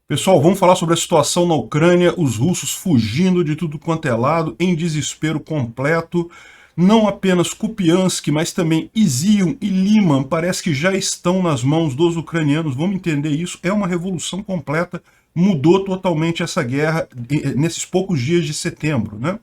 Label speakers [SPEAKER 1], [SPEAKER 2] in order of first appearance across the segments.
[SPEAKER 1] Pessoal, vamos falar sobre a situação na Ucrânia, os russos fugindo de tudo quanto é lado, em desespero completo. Não apenas Kupiansk, mas também Izium e Liman parece que já estão nas mãos dos ucranianos. Vamos entender isso. É uma revolução completa, mudou totalmente essa guerra nesses poucos dias de setembro, né?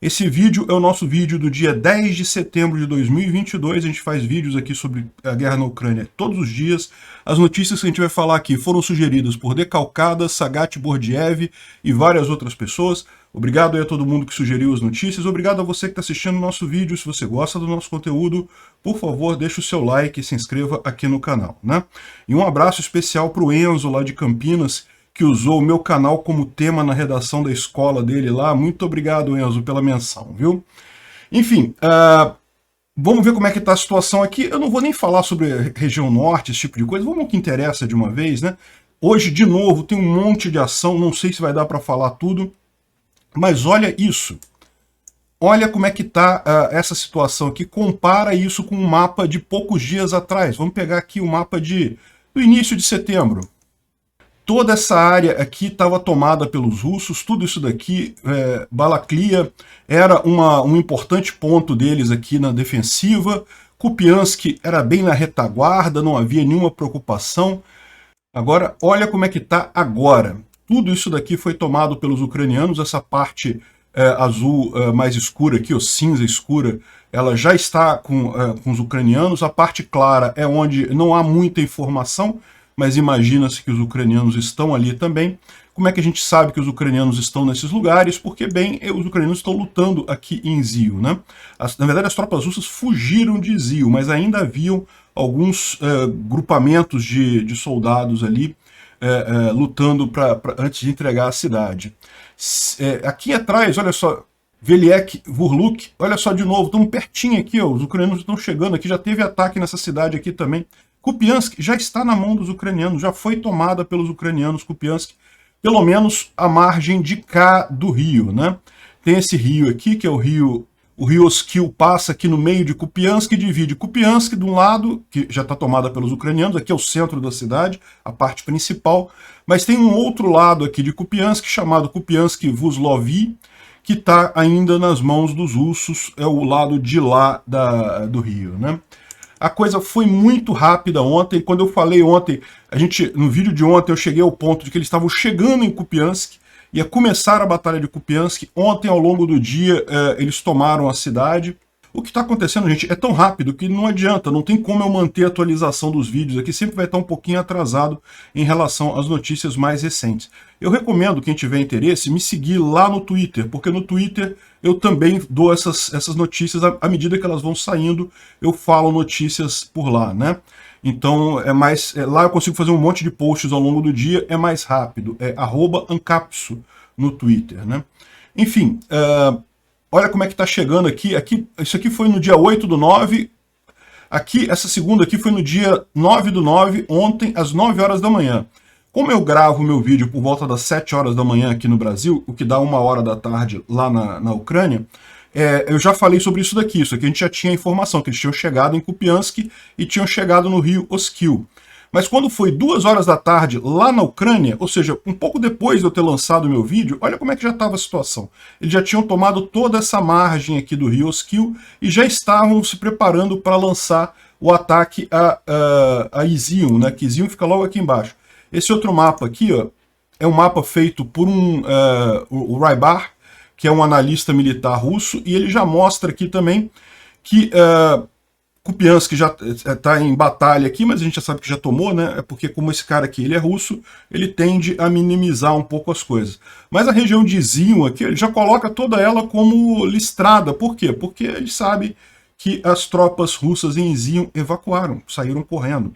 [SPEAKER 1] Esse vídeo é o nosso vídeo do dia 10 de setembro de 2022. A gente faz vídeos aqui sobre a guerra na Ucrânia todos os dias. As notícias que a gente vai falar aqui foram sugeridas por Decalcada, Sagat Bordiev e várias outras pessoas. Obrigado aí a todo mundo que sugeriu as notícias. Obrigado a você que está assistindo o nosso vídeo. Se você gosta do nosso conteúdo, por favor, deixe o seu like e se inscreva aqui no canal, né? E um abraço especial para o Enzo, lá de Campinas, que usou o meu canal como tema na redação da escola dele lá. Muito obrigado, Enzo, pela menção, viu? Enfim, vamos ver como é que está a situação aqui. Eu não vou nem falar sobre a região norte, esse tipo de coisa. Vamos ao que interessa de uma vez, né? Hoje, de novo, tem um monte de ação. Não sei se vai dar para falar tudo. Mas olha isso. Olha como é que está essa situação aqui. Compara isso com um mapa de poucos dias atrás. Vamos pegar aqui o mapa do início de setembro. Toda essa área aqui estava tomada pelos russos, tudo isso daqui, Balaklia, era um importante ponto deles aqui na defensiva. Kupiansk era bem na retaguarda, não havia nenhuma preocupação. Agora, olha como é que está agora. Tudo isso daqui foi tomado pelos ucranianos, essa parte azul mais escura aqui, ou cinza escura, ela já está com os ucranianos. A parte clara é onde não há muita informação, mas imagina-se que os ucranianos estão ali também. Como é que a gente sabe que os ucranianos estão nesses lugares? Porque, bem, os ucranianos estão lutando aqui em Izium, né? Na verdade, as tropas russas fugiram de Izium, mas ainda haviam alguns grupamentos de soldados ali lutando antes de entregar a cidade. Aqui atrás, olha só, Veliek, Vurluk, olha só de novo, estamos pertinho aqui, ó, os ucranianos estão chegando aqui, já teve ataque nessa cidade aqui também. Kupiansk já está na mão dos ucranianos, já foi tomada pelos ucranianos, Kupiansk, pelo menos a margem de cá do rio, né? Tem esse rio aqui, que é o rio Oskil, passa aqui no meio de Kupiansk e divide Kupiansk de um lado, que já está tomada pelos ucranianos, aqui é o centro da cidade, a parte principal, mas tem um outro lado aqui de Kupiansk, chamado Kupiansk-Vuzlovi, que está ainda nas mãos dos russos, é o lado de lá do rio, né? A coisa foi muito rápida ontem. Quando eu falei ontem, no vídeo de ontem eu cheguei ao ponto de que eles estavam chegando em Kupiansk, ia começar a batalha de Kupiansk. Ontem, ao longo do dia, eles tomaram a cidade. O que está acontecendo, gente, é tão rápido que não adianta, não tem como eu manter a atualização dos vídeos aqui, sempre vai estar um pouquinho atrasado em relação às notícias mais recentes. Eu recomendo, quem tiver interesse, me seguir lá no Twitter, porque no Twitter eu também dou essas notícias, à medida que elas vão saindo, eu falo notícias por lá, né? Então, lá eu consigo fazer um monte de posts ao longo do dia, é mais rápido, é @ancapso no Twitter, né? Enfim, olha como é que está chegando aqui. Isso aqui foi no dia 8/9. Essa segunda aqui foi no dia 9/9, ontem, às 9 horas da manhã. Como eu gravo meu vídeo por volta das 7 horas da manhã aqui no Brasil, o que dá 1 hora da tarde lá na Ucrânia, eu já falei sobre isso daqui. Isso aqui a gente já tinha informação, que eles tinham chegado em Kupiansk e tinham chegado no rio Oskil. Mas quando foi 2 horas da tarde lá na Ucrânia, ou seja, um pouco depois de eu ter lançado o meu vídeo, olha como é que já estava a situação. Eles já tinham tomado toda essa margem aqui do rio Oskil e já estavam se preparando para lançar o ataque a Izium, né? Que Izium fica logo aqui embaixo. Esse outro mapa aqui, ó, é um mapa feito por o Rybar, que é um analista militar russo, e ele já mostra aqui também que Kupiansk já está em batalha aqui, mas a gente já sabe que já tomou, né? É porque como esse cara aqui ele é russo, ele tende a minimizar um pouco as coisas. Mas a região de Izium aqui, ele já coloca toda ela como listrada. Por quê? Porque ele sabe que as tropas russas em Izium evacuaram, saíram correndo.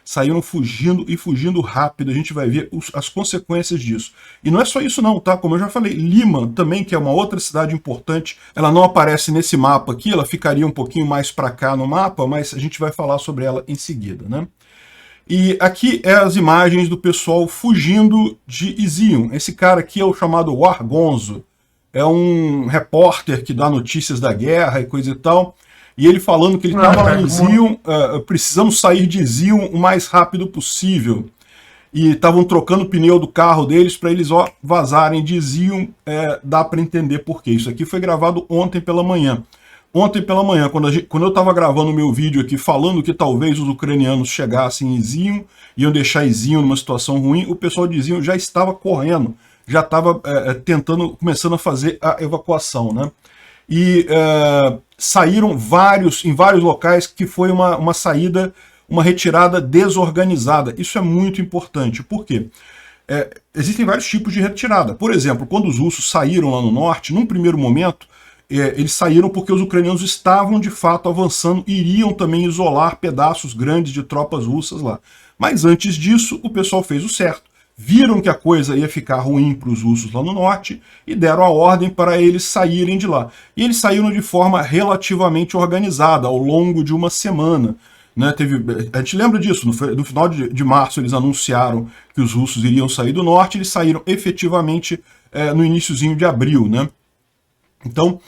[SPEAKER 1] Saíram fugindo e fugindo rápido. A gente vai ver as consequências disso. E não é só isso não, tá? Como eu já falei, Liman também, que é uma outra cidade importante, ela não aparece nesse mapa aqui, ela ficaria um pouquinho mais para cá no mapa, mas a gente vai falar sobre ela em seguida, né? E aqui é as imagens do pessoal fugindo de Izium. Esse cara aqui é o chamado Wargonzo. É um repórter que dá notícias da guerra e coisa e tal. E ele falando que ele estava lá em Izium, precisamos sair de Izium o mais rápido possível. e estavam trocando o pneu do carro deles para eles vazarem, diziam, dá para entender por quê. Isso aqui foi gravado ontem pela manhã. Ontem pela manhã, quando eu estava gravando o meu vídeo aqui falando que talvez os ucranianos chegassem em Izium, iam deixar Izium numa situação ruim, o pessoal de Izium já estava correndo, já estava começando a fazer a evacuação, né? E saíram em vários locais que foi uma saída, uma retirada desorganizada. Isso é muito importante. Por quê? Existem vários tipos de retirada. Por exemplo, quando os russos saíram lá no norte, num primeiro momento, eles saíram porque os ucranianos estavam de fato avançando e iriam também isolar pedaços grandes de tropas russas lá. Mas antes disso, o pessoal fez o certo. Viram que a coisa ia ficar ruim para os russos lá no norte e deram a ordem para eles saírem de lá. E eles saíram de forma relativamente organizada, ao longo de uma semana. Né? A gente lembra disso, no final de março eles anunciaram que os russos iriam sair do norte, eles saíram efetivamente no iniciozinho de abril, né? Então,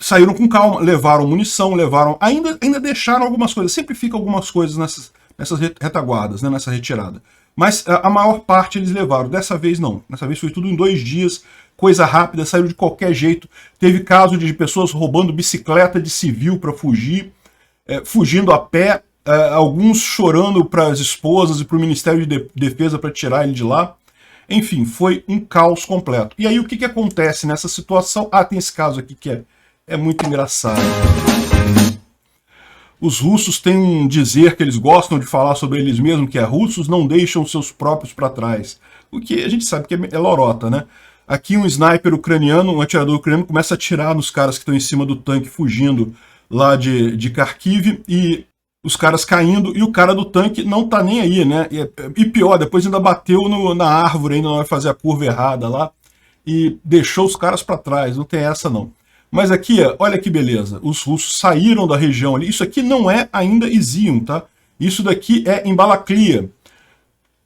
[SPEAKER 1] saíram com calma, levaram munição, ainda deixaram algumas coisas, sempre fica algumas coisas nessas retaguardas, né, nessa retirada. Mas a maior parte eles levaram, dessa vez não, dessa vez foi tudo em 2 dias, coisa rápida, saíram de qualquer jeito. Teve caso de pessoas roubando bicicleta de civil para fugir, fugindo a pé, alguns chorando para as esposas e para o Ministério de Defesa para tirar ele de lá. Enfim, foi um caos completo. E aí o que acontece nessa situação? Tem esse caso aqui que é muito engraçado. Os russos têm um dizer que eles gostam de falar sobre eles mesmos, que russos não deixam seus próprios para trás. O que a gente sabe que é lorota, né? Aqui um sniper ucraniano, um atirador ucraniano, começa a atirar nos caras que estão em cima do tanque fugindo lá de Kharkiv, e os caras caindo, e o cara do tanque não tá nem aí, né? E pior, depois ainda bateu na árvore, ainda vai fazer a curva errada lá, e deixou os caras para trás, não tem essa não. Mas aqui, olha que beleza, os russos saíram da região ali, isso aqui não é ainda Izium, tá? Isso daqui é em Balaklia.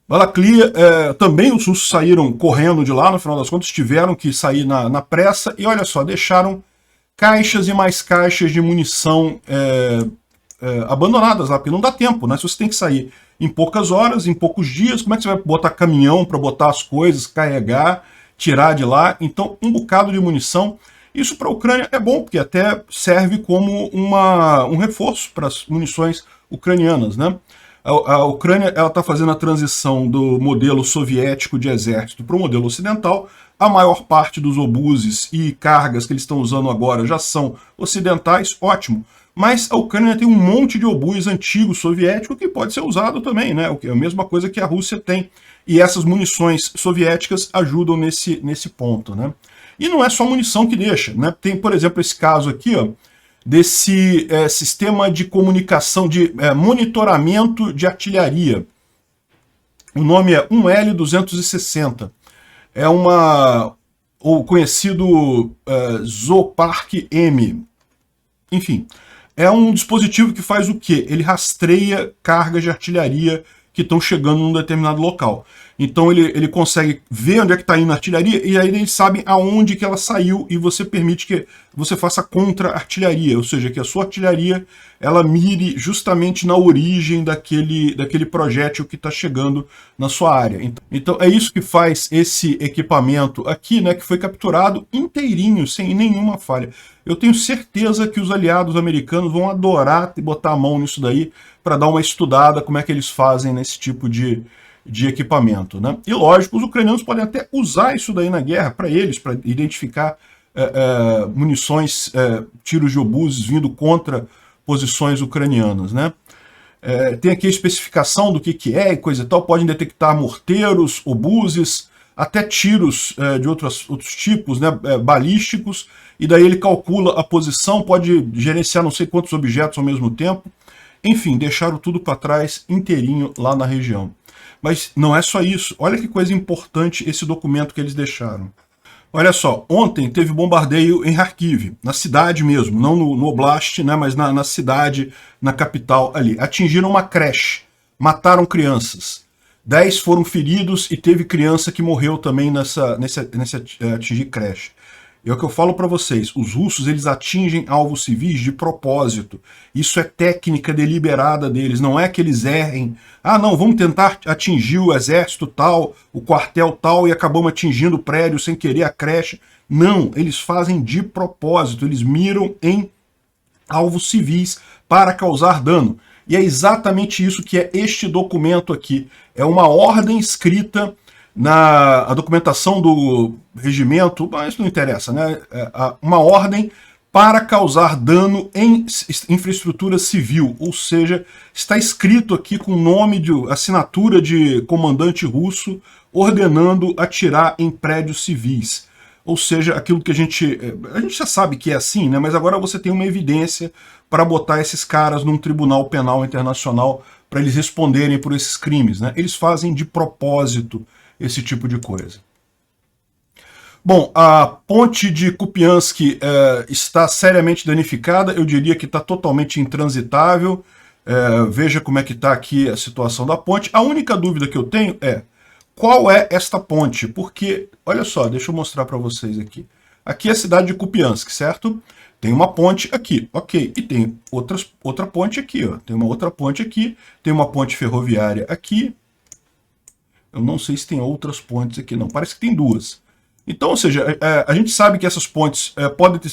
[SPEAKER 1] Balaklia, também os russos saíram correndo de lá, no final das contas, tiveram que sair na pressa, e olha só, deixaram caixas e mais caixas de munição abandonadas lá, porque não dá tempo, né? Se você tem que sair em poucas horas, em poucos dias, como é que você vai botar caminhão para botar as coisas, carregar, tirar de lá? Então, um bocado de munição. Isso para a Ucrânia é bom, porque até serve como um reforço para as munições ucranianas, né? A Ucrânia está fazendo a transição do modelo soviético de exército para o modelo ocidental. A maior parte dos obuses e cargas que eles estão usando agora já são ocidentais, ótimo. Mas a Ucrânia tem um monte de obus antigo soviético que pode ser usado também, né? É a mesma coisa que a Rússia tem. E essas munições soviéticas ajudam nesse ponto, né? E não é só munição que deixa, né? Tem, por exemplo, esse caso aqui, ó, desse sistema de comunicação, de monitoramento de artilharia. O nome é 1L260. É o conhecido Zoopark M. Enfim, é um dispositivo que faz o quê? Ele rastreia cargas de artilharia que estão chegando num determinado local. Então ele consegue ver onde é que está indo a artilharia, e aí eles sabem aonde que ela saiu, e você permite que você faça contra-artilharia, ou seja, que a sua artilharia ela mire justamente na origem daquele projétil que está chegando na sua área. Então é isso que faz esse equipamento aqui, né, que foi capturado inteirinho, sem nenhuma falha. Eu tenho certeza que os aliados americanos vão adorar botar a mão nisso daí para dar uma estudada como é que eles fazem nesse tipo de equipamento, né? E lógico, os ucranianos podem até usar isso daí na guerra para eles, para identificar munições, tiros de obuses vindo contra posições ucranianas, né? Tem aqui a especificação do que é e coisa e tal, podem detectar morteiros, obuses, até tiros de outros tipos, né, balísticos, e daí ele calcula a posição, pode gerenciar não sei quantos objetos ao mesmo tempo. Enfim, deixaram tudo para trás inteirinho lá na região. Mas não é só isso, olha que coisa importante esse documento que eles deixaram. Olha só, ontem teve bombardeio em Kharkiv, na cidade mesmo, não no oblast, né, mas na cidade, na capital ali. Atingiram uma creche, mataram crianças. 10 foram feridos e teve criança que morreu também nesse atingir creche. É o que eu falo para vocês, os russos eles atingem alvos civis de propósito. Isso é técnica deliberada deles, não é que eles errem. Ah, não, vamos tentar atingir o exército tal, o quartel tal, e acabamos atingindo o prédio sem querer, a creche. Não, eles fazem de propósito, eles miram em alvos civis para causar dano. E é exatamente isso que é este documento aqui. É uma ordem escrita na documentação do regimento, mas isso não interessa, né? Uma ordem para causar dano em infraestrutura civil, ou seja, está escrito aqui com o nome de assinatura de comandante russo ordenando atirar em prédios civis. Ou seja, aquilo que a gente já sabe que é assim, né? Mas agora você tem uma evidência para botar esses caras num tribunal penal internacional para eles responderem por esses crimes, né? Eles fazem de propósito esse tipo de coisa. Bom, a ponte de Kupiansk está seriamente danificada, eu diria que está totalmente intransitável. Veja como é que está aqui a situação da ponte. A única dúvida que eu tenho é, qual é esta ponte? Porque, olha só, deixa eu mostrar para vocês aqui. Aqui é a cidade de Kupiansk, certo? Tem uma ponte aqui, ok. E tem outra ponte aqui, ó. Tem uma outra ponte aqui, tem uma ponte ferroviária aqui. Eu não sei se tem outras pontes aqui, não. Parece que tem duas. Então, ou seja, a gente sabe que essas pontes podem ter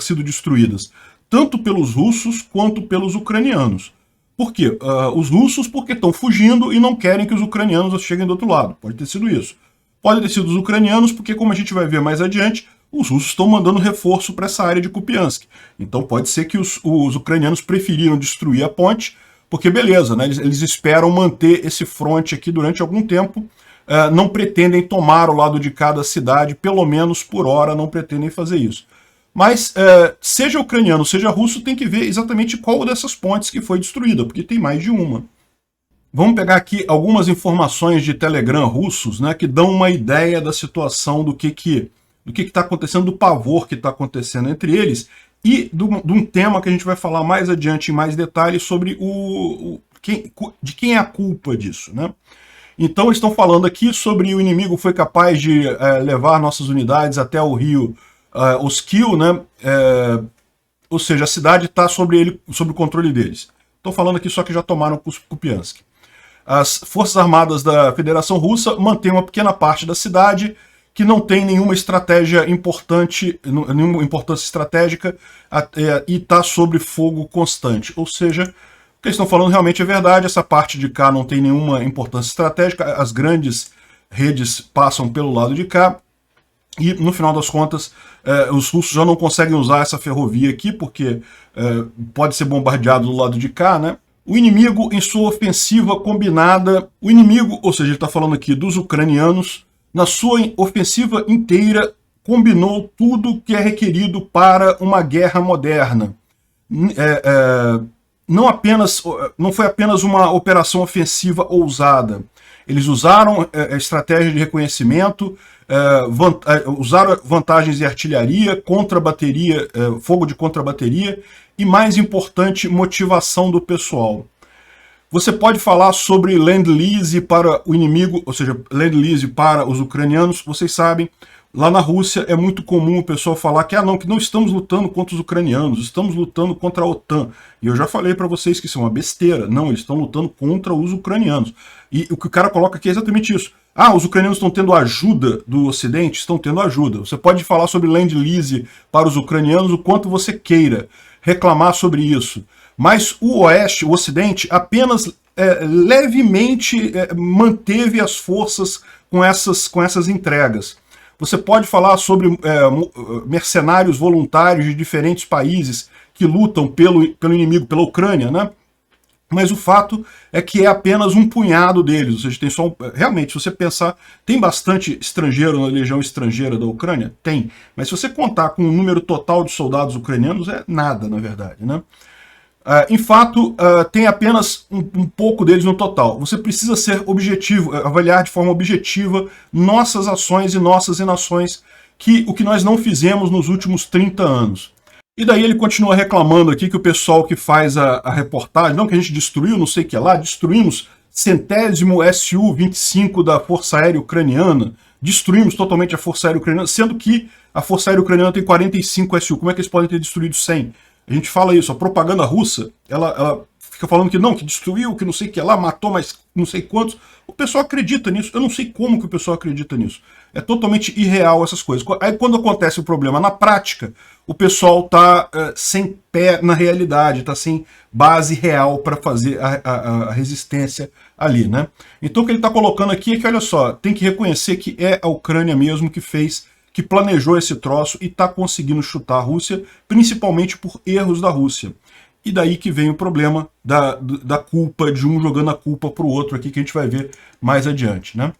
[SPEAKER 1] sido destruídas tanto pelos russos quanto pelos ucranianos. Por quê? Os russos porque estão fugindo e não querem que os ucranianos cheguem do outro lado. Pode ter sido isso. Pode ter sido os ucranianos porque, como a gente vai ver mais adiante, os russos estão mandando reforço para essa área de Kupiansk. Então pode ser que os ucranianos preferiram destruir a ponte, porque beleza, né? Eles esperam manter esse fronte aqui durante algum tempo, não pretendem tomar o lado de cada cidade, pelo menos por hora não pretendem fazer isso. Mas seja ucraniano, seja russo, tem que ver exatamente qual dessas pontes que foi destruída, porque tem mais de uma. Vamos pegar aqui algumas informações de Telegram russos, né, que dão uma ideia da situação do que está acontecendo, do pavor que está acontecendo entre eles, e de um tema que a gente vai falar mais adiante em mais detalhes sobre de quem é a culpa disso, né? Então eles estão falando aqui sobre o inimigo foi capaz de levar nossas unidades até o rio Oskil, né? Ou seja, a cidade está sob o controle deles. Estão falando aqui só que já tomaram Kupiansk. As Forças Armadas da Federação Russa mantêm uma pequena parte da cidade que não tem nenhuma estratégia importante, nenhuma importância estratégica e está sob fogo constante. Ou seja, o que eles estão falando realmente é verdade, essa parte de cá não tem nenhuma importância estratégica, as grandes redes passam pelo lado de cá, e no final das contas os russos já não conseguem usar essa ferrovia aqui, porque pode ser bombardeado do lado de cá, né? O inimigo em sua ofensiva combinada, o inimigo, ou seja, ele está falando aqui dos ucranianos, na sua ofensiva inteira, combinou tudo que é requerido para uma guerra moderna. Não foi apenas uma operação ofensiva ousada. Eles usaram estratégia de reconhecimento, usaram vantagens de artilharia, contra-bateria, fogo de contra-bateria e, mais importante, motivação do pessoal. Você pode falar sobre Lend-Lease para o inimigo, ou seja, Lend-Lease para os ucranianos. Vocês sabem, lá na Rússia é muito comum o pessoal falar que não estamos lutando contra os ucranianos, estamos lutando contra a OTAN. E eu já falei para vocês que isso é uma besteira. Não, eles estão lutando contra os ucranianos. E o que o cara coloca aqui é exatamente isso. Os ucranianos estão tendo ajuda do Ocidente? Estão tendo ajuda. Você pode falar sobre Lend-Lease para os ucranianos o quanto você queira, reclamar sobre isso. Mas o Oeste, o Ocidente, apenas levemente manteve as forças com essas entregas. Você pode falar sobre mercenários voluntários de diferentes países que lutam pelo inimigo, pela Ucrânia, né? Mas o fato é que é apenas um punhado deles. Ou seja, tem só realmente, se você pensar, tem bastante estrangeiro na legião estrangeira da Ucrânia? Tem. Mas se você contar com o número total de soldados ucranianos, é nada, na verdade, né? Em fato, tem apenas um pouco deles no total. Você precisa ser objetivo, avaliar de forma objetiva nossas ações e nossas inações, o que nós não fizemos nos últimos 30 anos. E daí ele continua reclamando aqui que o pessoal que faz a reportagem, não que a gente destruiu, não sei o que lá, destruímos centésimo Su-25 da Força Aérea Ucraniana, destruímos totalmente a Força Aérea Ucraniana, sendo que a Força Aérea Ucraniana tem 45 Su. Como é que eles podem ter destruído 100? A gente fala isso, a propaganda russa, ela fica falando que não, que destruiu, que não sei o que lá, matou mais não sei quantos. O pessoal acredita nisso, eu não sei como que o pessoal acredita nisso. É totalmente irreal essas coisas. Aí quando acontece o problema na prática, o pessoal tá sem pé na realidade, tá sem base real para fazer a resistência ali, né? Então o que ele está colocando aqui é que, olha só, tem que reconhecer que é a Ucrânia mesmo que fez, que planejou esse troço e está conseguindo chutar a Rússia, principalmente por erros da Rússia. E daí que vem o problema da culpa, de um jogando a culpa para o outro aqui, que a gente vai ver mais adiante, né?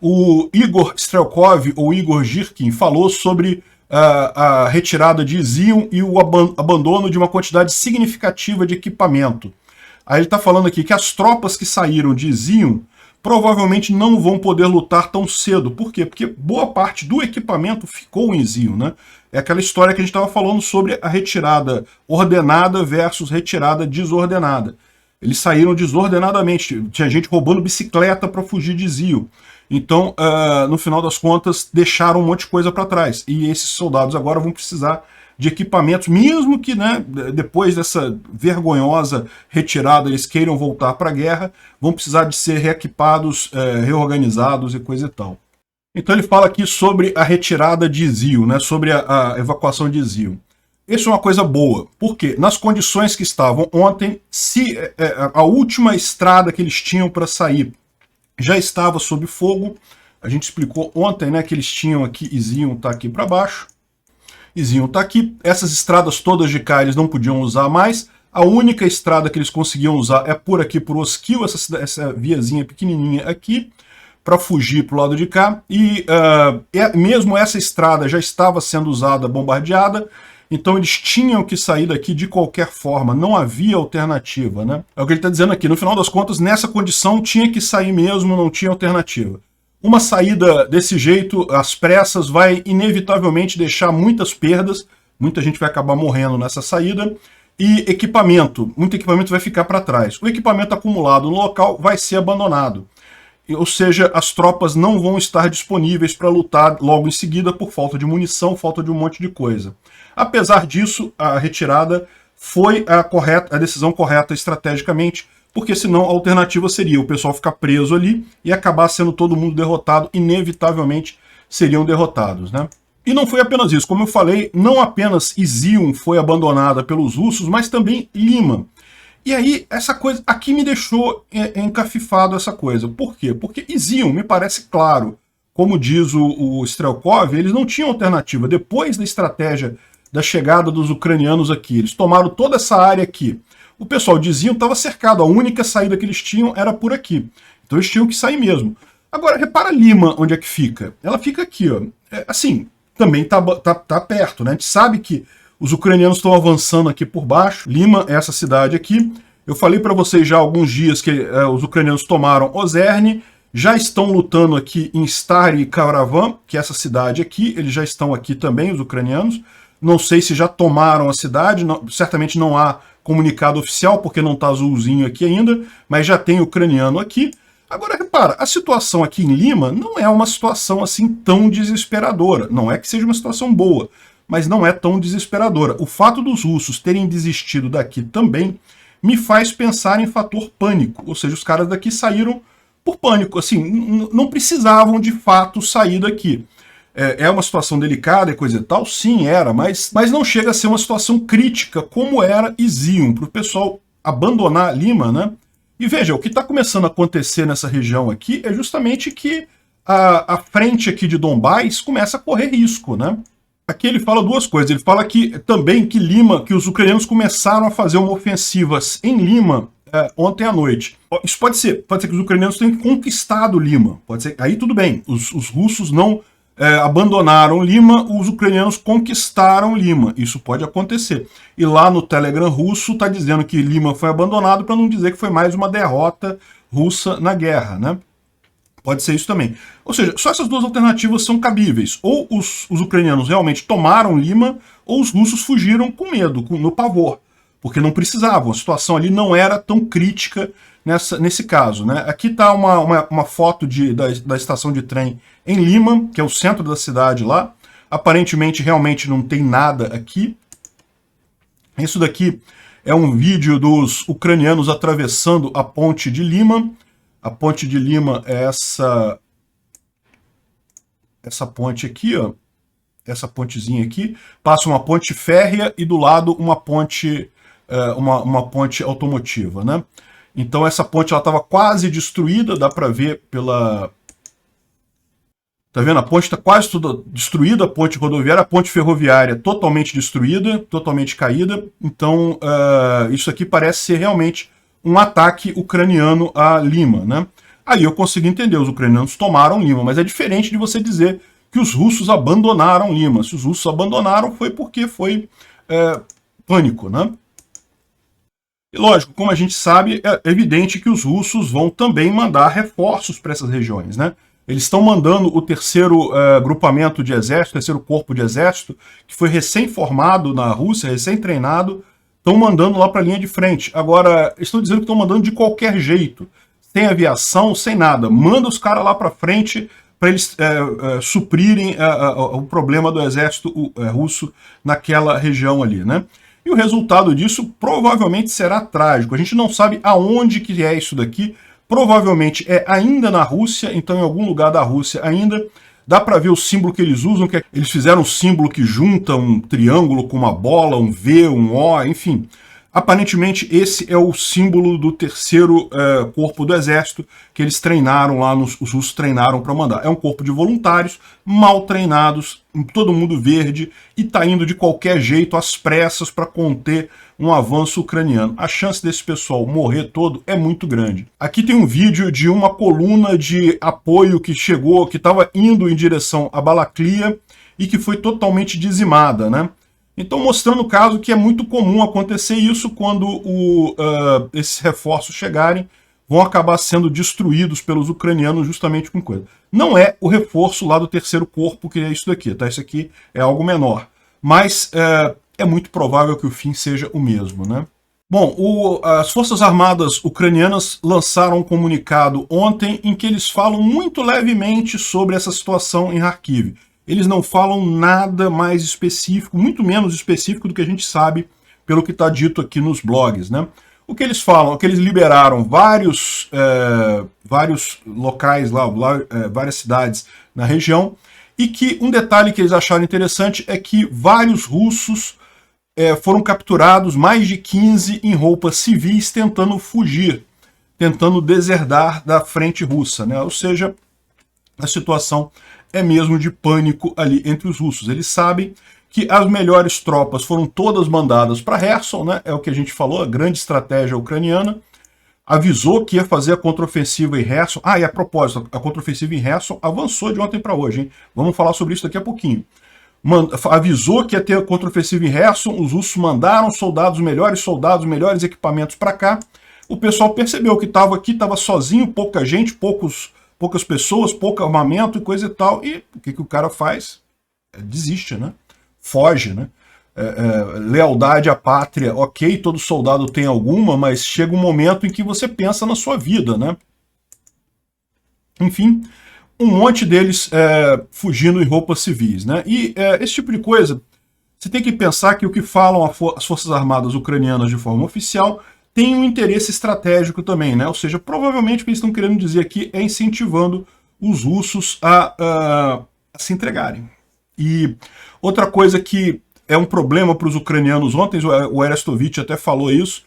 [SPEAKER 1] O Igor Strelkov, ou Igor Girkin, falou sobre a retirada de Izium e o abandono de uma quantidade significativa de equipamento. Aí ele está falando aqui que as tropas que saíram de Izium provavelmente não vão poder lutar tão cedo. Por quê? Porque boa parte do equipamento ficou em Izium, né? É aquela história que a gente estava falando sobre a retirada ordenada versus retirada desordenada. Eles saíram desordenadamente, tinha gente roubando bicicleta para fugir de Izium. Então, no final das contas, deixaram um monte de coisa para trás. E esses soldados agora vão precisar de equipamentos, mesmo que, né, depois dessa vergonhosa retirada eles queiram voltar para a guerra, vão precisar de ser reequipados, reorganizados e coisa e tal. Então ele fala aqui sobre a retirada de Izium, né, sobre a evacuação de Izium. Isso é uma coisa boa, porque nas condições que estavam ontem, se a última estrada que eles tinham para sair já estava sob fogo, a gente explicou ontem, né, que eles tinham aqui, Izium está aqui para baixo, Izium está aqui, essas estradas todas de cá eles não podiam usar mais, a única estrada que eles conseguiam usar é por aqui, por Oskil, essa viazinha pequenininha aqui, para fugir para o lado de cá, e mesmo essa estrada já estava sendo usada, bombardeada, então eles tinham que sair daqui de qualquer forma, não havia alternativa, né? É o que ele está dizendo aqui, no final das contas, nessa condição tinha que sair mesmo, não tinha alternativa. Uma saída desse jeito, às pressas, vai inevitavelmente deixar muitas perdas, muita gente vai acabar morrendo nessa saída, e equipamento, muito equipamento vai ficar para trás. O equipamento acumulado no local vai ser abandonado. Ou seja, as tropas não vão estar disponíveis para lutar logo em seguida por falta de munição, falta de um monte de coisa. Apesar disso, a retirada foi a decisão correta estrategicamente, porque senão a alternativa seria o pessoal ficar preso ali e acabar sendo todo mundo derrotado, inevitavelmente seriam derrotados, né? E não foi apenas isso, como eu falei, não apenas Izium foi abandonada pelos russos, mas também Lima. E aí, essa coisa aqui me deixou encafifado essa coisa. Por quê? Porque Izium, me parece claro, como diz o Strelkov, eles não tinham alternativa. Depois da estratégia da chegada dos ucranianos aqui, eles tomaram toda essa área aqui. O pessoal de Izium estava cercado, a única saída que eles tinham era por aqui. Então eles tinham que sair mesmo. Agora, repara Lima, onde é que fica. Ela fica aqui, ó. Assim, também tá perto, né? A gente sabe que os ucranianos estão avançando aqui por baixo. Lima é essa cidade aqui. Eu falei para vocês já há alguns dias que os ucranianos tomaram Ozerne, já estão lutando aqui em Stary Karavan, que é essa cidade aqui. Eles já estão aqui também, os ucranianos. Não sei se já tomaram a cidade, certamente não há comunicado oficial, porque não está azulzinho aqui ainda, mas já tem ucraniano aqui. Agora, repara, a situação aqui em Lima não é uma situação assim tão desesperadora. Não é que seja uma situação boa, mas não é tão desesperadora. O fato dos russos terem desistido daqui também me faz pensar em fator pânico, ou seja, os caras daqui saíram por pânico, assim, não precisavam de fato sair daqui. É uma situação delicada e coisa e tal? Sim, era, mas não chega a ser uma situação crítica como era Izium, para o pessoal abandonar Lima, né? E veja, o que está começando a acontecer nessa região aqui é justamente que a frente aqui de Donbás começa a correr risco, né? Aqui ele fala duas coisas. Ele fala que também que Lima, que os ucranianos começaram a fazer uma ofensiva em Lima ontem à noite. Isso pode ser que os ucranianos tenham conquistado Lima. Pode ser. Aí tudo bem. Os russos não abandonaram Lima, os ucranianos conquistaram Lima. Isso pode acontecer. E lá no Telegram russo está dizendo que Lima foi abandonado para não dizer que foi mais uma derrota russa na guerra, né? Pode ser isso também. Ou seja, só essas duas alternativas são cabíveis. Ou os ucranianos realmente tomaram Lima, ou os russos fugiram com medo, no pavor. porque não precisavam, a situação ali não era tão crítica nesse caso, né? Aqui está uma foto da estação de trem em Lima, que é o centro da cidade lá. Aparentemente, realmente não tem nada aqui. Isso daqui é um vídeo dos ucranianos atravessando a ponte de Lima. A ponte de Lima é essa ponte aqui, ó. Essa pontezinha aqui. Passa uma ponte férrea e do lado uma ponte, uma ponte automotiva, né? Então essa ponte estava quase destruída, dá para ver pela... Tá vendo? A ponte está quase toda destruída, a ponte rodoviária, a ponte ferroviária totalmente destruída, totalmente caída. Então, isso aqui parece ser realmente um ataque ucraniano a Lima, né? Aí eu consigo entender, os ucranianos tomaram Lima, mas é diferente de você dizer que os russos abandonaram Lima. Se os russos abandonaram, foi porque foi pânico, né? E lógico, como a gente sabe, é evidente que os russos vão também mandar reforços para essas regiões, né? Eles estão mandando o terceiro grupamento de exército, terceiro corpo de exército, que foi recém-formado na Rússia, recém-treinado, estão mandando lá para a linha de frente. Agora, estão dizendo que estão mandando de qualquer jeito, sem aviação, sem nada. Manda os caras lá para frente para eles suprirem o problema do exército russo naquela região ali, né? E o resultado disso provavelmente será trágico. A gente não sabe aonde que é isso daqui. Provavelmente é ainda na Rússia, então em algum lugar da Rússia ainda. Dá para ver o símbolo que eles usam, que eles fizeram um símbolo que junta um triângulo com uma bola, um V, um O, enfim. Aparentemente esse é o símbolo do terceiro corpo do exército que eles treinaram lá, os russos treinaram para mandar. É um corpo de voluntários, mal treinados, todo mundo verde, e tá indo de qualquer jeito, às pressas, para conter um avanço ucraniano. A chance desse pessoal morrer todo é muito grande. Aqui tem um vídeo de uma coluna de apoio que chegou, que estava indo em direção a Balaklia e que foi totalmente dizimada, né? Então, mostrando o caso que é muito comum acontecer isso quando esses reforços chegarem, vão acabar sendo destruídos pelos ucranianos justamente com coisa. Não é o reforço lá do terceiro corpo que é isso daqui, tá? Isso aqui é algo menor. Mas é muito provável que o fim seja o mesmo, né? Bom, as Forças Armadas ucranianas lançaram um comunicado ontem em que eles falam muito levemente sobre essa situação em Kharkiv. Eles não falam nada mais específico, muito menos específico do que a gente sabe pelo que está dito aqui nos blogs, né? O que eles falam é que eles liberaram vários locais lá, várias cidades na região, e que um detalhe que eles acharam interessante é que vários russos foram capturados, mais de 15 em roupas civis, tentando fugir, tentando deserdar da frente russa, né? Ou seja, a situação é mesmo de pânico ali entre os russos. Eles sabem que as melhores tropas foram todas mandadas para Kherson, né? É o que a gente falou, a grande estratégia ucraniana. Avisou que ia fazer a contraofensiva em Kherson. Ah, e a propósito, a contraofensiva em Kherson avançou de ontem para hoje, hein? Vamos falar sobre isso daqui a pouquinho. Avisou que ia ter a contraofensiva em Kherson, os russos mandaram soldados, melhores equipamentos para cá. O pessoal percebeu que estava aqui, estava sozinho, pouca gente, poucas pessoas, pouco armamento e coisa e tal. E o que o cara faz? Desiste, né? Foge, né? Lealdade à pátria, ok, todo soldado tem alguma, mas chega um momento em que você pensa na sua vida, né? Enfim, um monte deles fugindo em roupas civis, né? E esse tipo de coisa, você tem que pensar que o que falam as Forças Armadas ucranianas de forma oficial tem um interesse estratégico também, né? Ou seja, provavelmente o que eles estão querendo dizer aqui é incentivando os russos a se entregarem. E outra coisa que é um problema para os ucranianos, ontem o Arestovich até falou isso,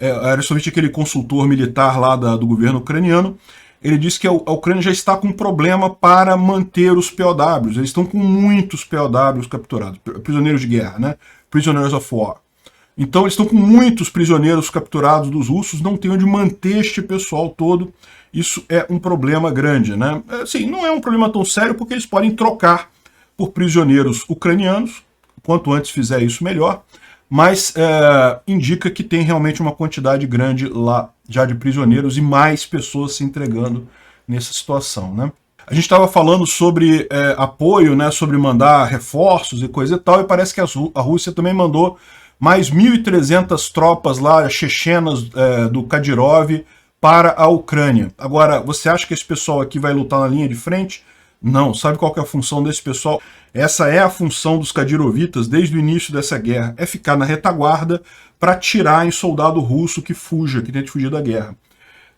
[SPEAKER 1] o Arestovich é aquele consultor militar lá do governo ucraniano, ele disse que a Ucrânia já está com um problema para manter os POWs, eles estão com muitos POWs capturados, prisioneiros de guerra, né? Prisoners of War. Então eles estão com muitos prisioneiros capturados dos russos, não tem onde manter este pessoal todo. Isso é um problema grande, né? Assim, não é um problema tão sério porque eles podem trocar por prisioneiros ucranianos, quanto antes fizer isso melhor, mas indica que tem realmente uma quantidade grande lá já de prisioneiros e mais pessoas se entregando nessa situação, né? A gente estava falando sobre apoio, né, sobre mandar reforços e coisa e tal, e parece que a Rússia também mandou mais 1.300 tropas lá, chechenas do Kadyrov, para a Ucrânia. Agora, você acha que esse pessoal aqui vai lutar na linha de frente? Não. Sabe qual que é a função desse pessoal? Essa é a função dos Kadyrovitas desde o início dessa guerra, é ficar na retaguarda para atirar em soldado russo que fuja, que tente fugir da guerra.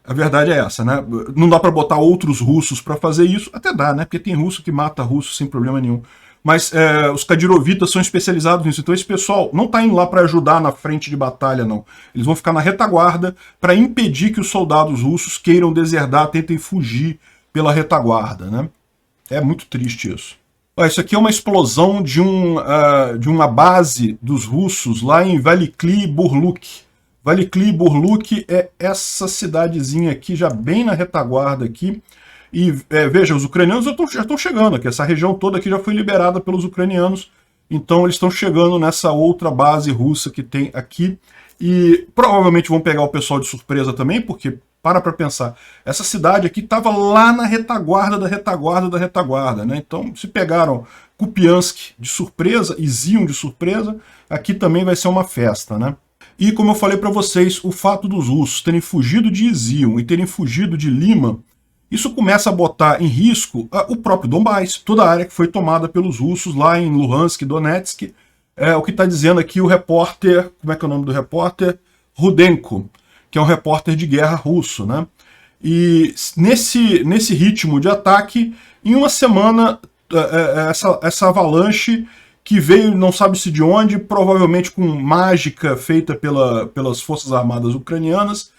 [SPEAKER 1] A verdade é essa, né? Não dá para botar outros russos para fazer isso, até dá, né? Porque tem russo que mata russo sem problema nenhum. Mas os Kadyrovitas são especializados nisso. Então esse pessoal não está indo lá para ajudar na frente de batalha, não. Eles vão ficar na retaguarda para impedir que os soldados russos queiram deserdar, tentem fugir pela retaguarda, né? É muito triste isso. Isso aqui é uma explosão de uma base dos russos lá em Velikli Burluk. Velikli Burluk é essa cidadezinha aqui, já bem na retaguarda aqui. E veja, os ucranianos já estão chegando aqui. Essa região toda aqui já foi liberada pelos ucranianos. Então eles estão chegando nessa outra base russa que tem aqui. E provavelmente vão pegar o pessoal de surpresa também, porque, para pensar, essa cidade aqui estava lá na retaguarda da retaguarda da retaguarda, né? Então, se pegaram Kupiansk de surpresa, Izium de surpresa, aqui também vai ser uma festa, né? E como eu falei para vocês, o fato dos russos terem fugido de Izium e terem fugido de Lima, isso começa a botar em risco o próprio Donbás, toda a área que foi tomada pelos russos lá em Luhansk e Donetsk. É o que está dizendo aqui o repórter, como é que é o nome do repórter? Rudenko, que é um repórter de guerra russo, né? E nesse ritmo de ataque, em uma semana, essa avalanche que veio não sabe-se de onde, provavelmente com mágica feita pelas Forças Armadas ucranianas,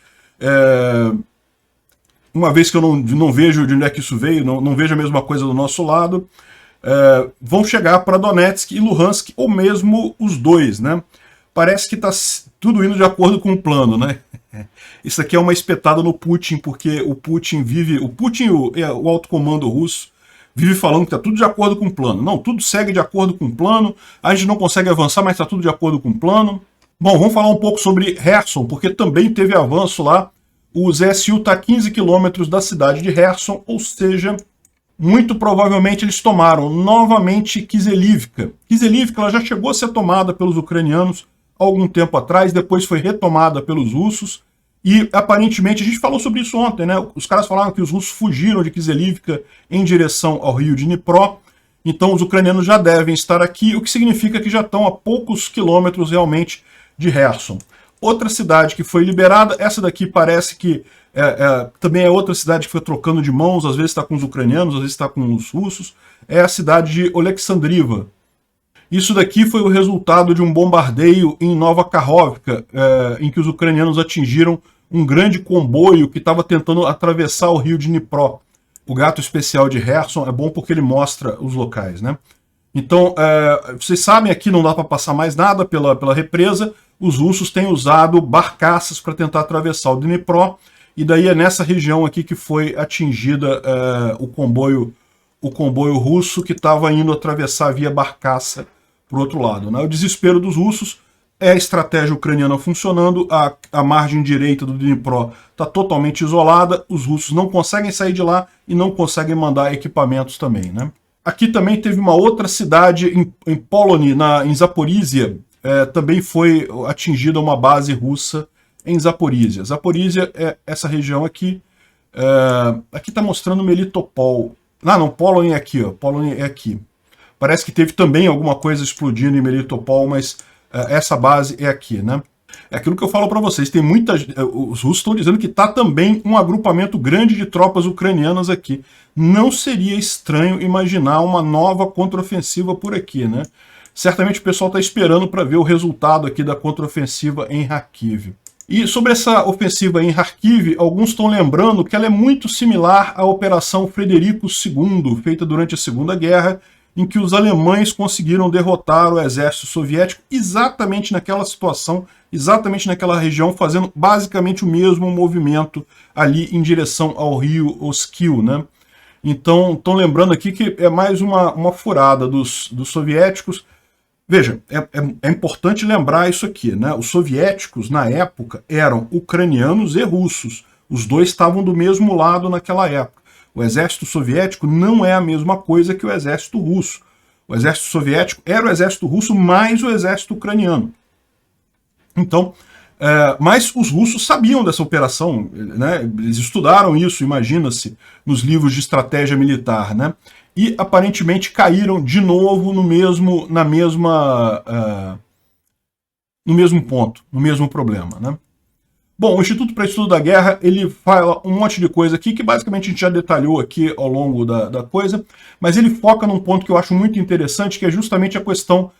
[SPEAKER 1] uma vez que eu não vejo de onde é que isso veio, não vejo a mesma coisa do nosso lado, vão chegar para Donetsk e Luhansk, ou mesmo os dois, né? Parece que está tudo indo de acordo com o plano, né? Isso aqui é uma espetada no Putin, porque o Putin e o alto comando russo vive falando que está tudo de acordo com o plano. Não, tudo segue de acordo com o plano, a gente não consegue avançar, mas está tudo de acordo com o plano. Bom, vamos falar um pouco sobre Kherson, porque também teve avanço lá. O ZSU está a 15 quilômetros da cidade de Kherson, ou seja, muito provavelmente eles tomaram novamente Kiselivka. Kiselivka ela já chegou a ser tomada pelos ucranianos há algum tempo atrás, depois foi retomada pelos russos, e aparentemente, a gente falou sobre isso ontem, né? Os caras falaram que os russos fugiram de Kiselivka em direção ao rio de Dnipro, então os ucranianos já devem estar aqui, o que significa que já estão a poucos quilômetros realmente de Kherson. Outra cidade que foi liberada, essa daqui parece que também é outra cidade que foi trocando de mãos, às vezes está com os ucranianos, às vezes está com os russos, é a cidade de Oleksandriva. Isso daqui foi o resultado de um bombardeio em Nova Kakhovka, em que os ucranianos atingiram um grande comboio que estava tentando atravessar o rio de Dnipro. O gato especial de Kherson é bom porque ele mostra os locais, né? Então, vocês sabem, aqui não dá para passar mais nada pela represa, os russos têm usado barcaças para tentar atravessar o Dnipro, e daí é nessa região aqui que foi atingida o comboio russo que estava indo atravessar via barcaça para o outro lado, né? O desespero dos russos é a estratégia ucraniana funcionando, a margem direita do Dnipro está totalmente isolada, os russos não conseguem sair de lá e não conseguem mandar equipamentos também, né? Aqui também teve uma outra cidade em Polony, em Zaporizhia, também foi atingida uma base russa em Zaporizhia. Zaporizhia é essa região aqui. Aqui está mostrando Melitopol. Não, Polony é aqui, ó. Polony é aqui. Parece que teve também alguma coisa explodindo em Melitopol, mas essa base é aqui, né? É aquilo que eu falo para vocês, os russos estão dizendo que está também um agrupamento grande de tropas ucranianas aqui. Não seria estranho imaginar uma nova contraofensiva por aqui, né? Certamente o pessoal está esperando para ver o resultado aqui da contraofensiva em Kharkiv. E sobre essa ofensiva em Kharkiv, alguns estão lembrando que ela é muito similar à Operação Frederico II, feita durante a Segunda Guerra, em que os alemães conseguiram derrotar o exército soviético exatamente naquela situação, exatamente naquela região, fazendo basicamente o mesmo movimento ali em direção ao rio Oskil, né? Então, estão lembrando aqui que é mais uma furada dos soviéticos. Veja, é importante lembrar isso aqui, né? Os soviéticos, na época, eram ucranianos e russos. Os dois estavam do mesmo lado naquela época. O exército soviético não é a mesma coisa que o exército russo. O exército soviético era o exército russo mais o exército ucraniano. Então, mas os russos sabiam dessa operação, né? Eles estudaram isso, imagina-se, nos livros de estratégia militar, né? E aparentemente caíram de novo no mesmo ponto, no mesmo problema, né? Bom, o Instituto para Estudo da Guerra, ele fala um monte de coisa aqui, que basicamente a gente já detalhou aqui ao longo da coisa, mas ele foca num ponto que eu acho muito interessante, que é justamente a questão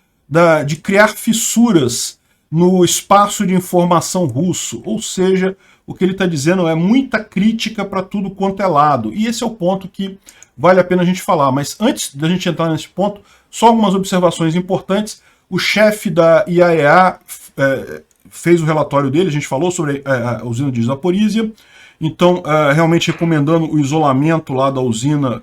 [SPEAKER 1] de criar fissuras no espaço de informação russo, ou seja, o que ele está dizendo é muita crítica para tudo quanto é lado, e esse é o ponto que vale a pena a gente falar. Mas antes da gente entrar nesse ponto, só algumas observações importantes. O chefe da IAEA fez o relatório dele, a gente falou sobre a usina de Zaporizhia, então realmente recomendando o isolamento lá da usina,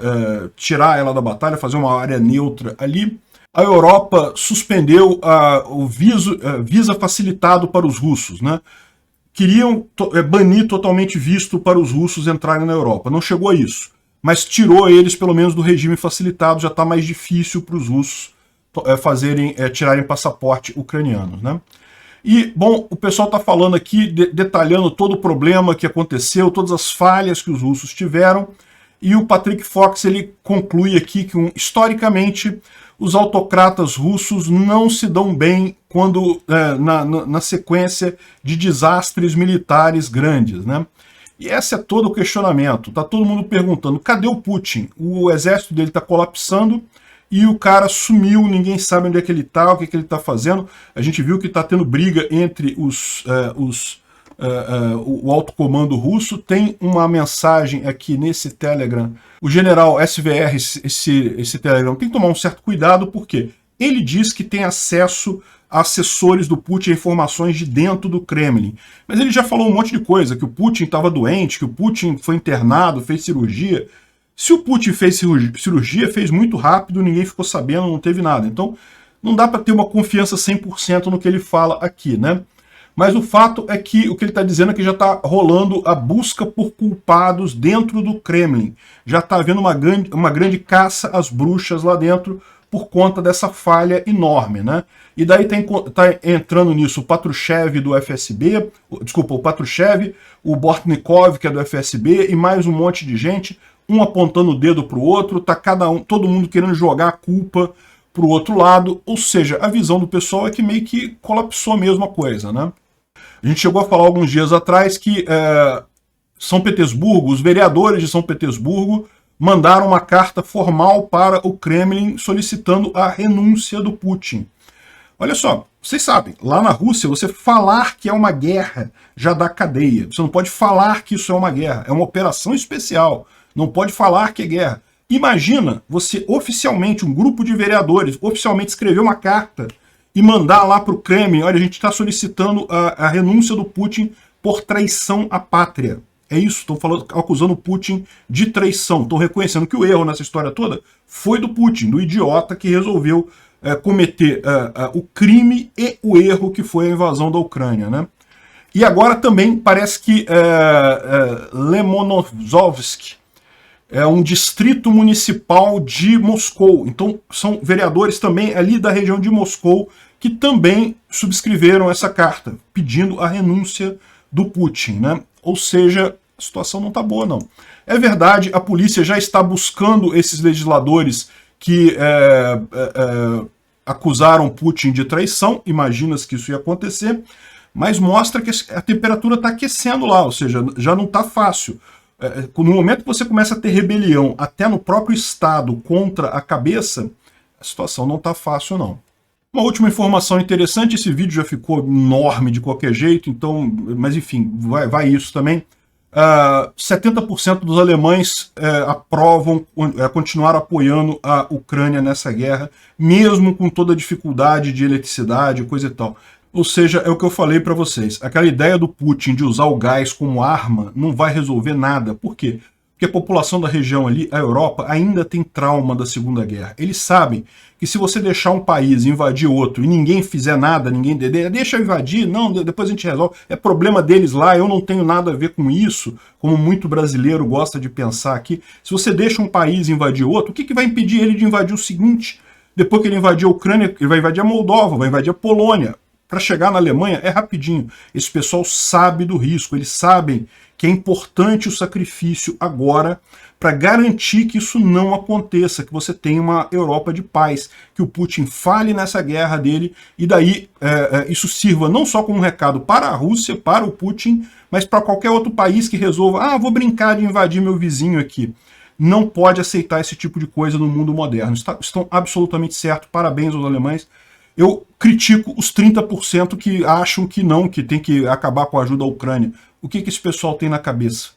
[SPEAKER 1] tirar ela da batalha, fazer uma área neutra ali. A Europa suspendeu o visa facilitado para os russos, né? Queriam banir totalmente visto para os russos entrarem na Europa, não chegou a isso, mas tirou eles pelo menos do regime facilitado, já está mais difícil para os russos tirarem passaporte ucraniano, né? E, bom, o pessoal está falando aqui, detalhando todo o problema que aconteceu, todas as falhas que os russos tiveram, e o Patrick Fox ele conclui aqui que, historicamente, os autocratas russos não se dão bem quando na sequência de desastres militares grandes, né? E esse é todo o questionamento. Tá todo mundo perguntando, cadê o Putin? O exército dele está colapsando e o cara sumiu, ninguém sabe onde é que ele está, o que ele está fazendo. A gente viu que está tendo briga entre o alto comando russo. Tem uma mensagem aqui nesse Telegram. O general SVR, esse Telegram, tem que tomar um certo cuidado, porque ele diz que tem acesso a assessores do Putin, a informações de dentro do Kremlin. Mas ele já falou um monte de coisa, que o Putin estava doente, que o Putin foi internado, fez cirurgia. Se o Putin fez cirurgia, fez muito rápido, ninguém ficou sabendo, não teve nada. Então, não dá para ter uma confiança 100% no que ele fala aqui, né? Mas o fato é que o que ele está dizendo é que já está rolando a busca por culpados dentro do Kremlin. Já está havendo uma grande caça às bruxas lá dentro por conta dessa falha enorme, né? E daí tá entrando nisso o Patrushev do FSB, desculpa, o Patrushev, o Bortnikov, que é do FSB, e mais um monte de gente, um apontando o dedo para o outro, tá todo mundo querendo jogar a culpa para o outro lado, ou seja, a visão do pessoal é que meio que colapsou mesmo a coisa, né? A gente chegou a falar alguns dias atrás que São Petersburgo, os vereadores de São Petersburgo mandaram uma carta formal para o Kremlin solicitando a renúncia do Putin. Olha só, vocês sabem, lá na Rússia, você falar que é uma guerra já dá cadeia. Você não pode falar que isso é uma guerra, é uma operação especial. Não pode falar que é guerra. Imagina você oficialmente, um grupo de vereadores, oficialmente escrever uma carta e mandar lá para o Kremlin, olha, a gente está solicitando a renúncia do Putin por traição à pátria. É isso, estão acusando o Putin de traição. Estão reconhecendo que o erro nessa história toda foi do Putin, do idiota que resolveu cometer o crime e o erro que foi a invasão da Ucrânia, né? E agora também parece que Lemonovsk é um distrito municipal de Moscou. Então são vereadores também ali da região de Moscou que também subscreveram essa carta, pedindo a renúncia do Putin, né? Ou seja, a situação não está boa, não. É verdade, a polícia já está buscando esses legisladores que acusaram Putin de traição, imagina-se que isso ia acontecer, mas mostra que a temperatura está aquecendo lá, ou seja, já não está fácil. No momento que você começa a ter rebelião até no próprio Estado contra a cabeça, a situação não está fácil, não. Uma última informação interessante, esse vídeo já ficou enorme de qualquer jeito, então, mas enfim, vai isso também. 70% dos alemães continuaram apoiando a Ucrânia nessa guerra, mesmo com toda a dificuldade de eletricidade, coisa e tal. Ou seja, é o que eu falei para vocês, aquela ideia do Putin de usar o gás como arma não vai resolver nada. Por quê? Porque a população da região ali, a Europa, ainda tem trauma da Segunda Guerra. Eles sabem que se você deixar um país invadir outro e ninguém fizer nada, deixa eu invadir, não, depois a gente resolve, é problema deles lá, eu não tenho nada a ver com isso, como muito brasileiro gosta de pensar aqui. Se você deixa um país invadir outro, o que vai impedir ele de invadir o seguinte? Depois que ele invadir a Ucrânia, ele vai invadir a Moldova, vai invadir a Polônia. para chegar na Alemanha é rapidinho. Esse pessoal sabe do risco, eles sabem que é importante o sacrifício agora para garantir que isso não aconteça, que você tenha uma Europa de paz, que o Putin fale nessa guerra dele, e daí isso sirva não só como um recado para a Rússia, para o Putin, mas para qualquer outro país que resolva, vou brincar de invadir meu vizinho aqui. Não pode aceitar esse tipo de coisa no mundo moderno. Estão absolutamente certos, parabéns aos alemães. Eu critico os 30% que acham que não, que tem que acabar com a ajuda à Ucrânia. O que esse pessoal tem na cabeça?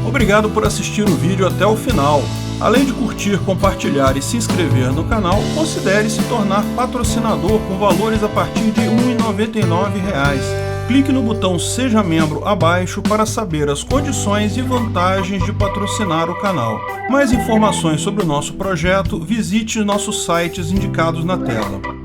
[SPEAKER 1] Obrigado por assistir o vídeo até o final. Além de curtir, compartilhar e se inscrever no canal, considere se tornar patrocinador com valores a partir de R$ 1,99. Clique no botão Seja Membro abaixo para saber as condições e vantagens de patrocinar o canal. Mais informações sobre o nosso projeto, visite nossos sites indicados na tela.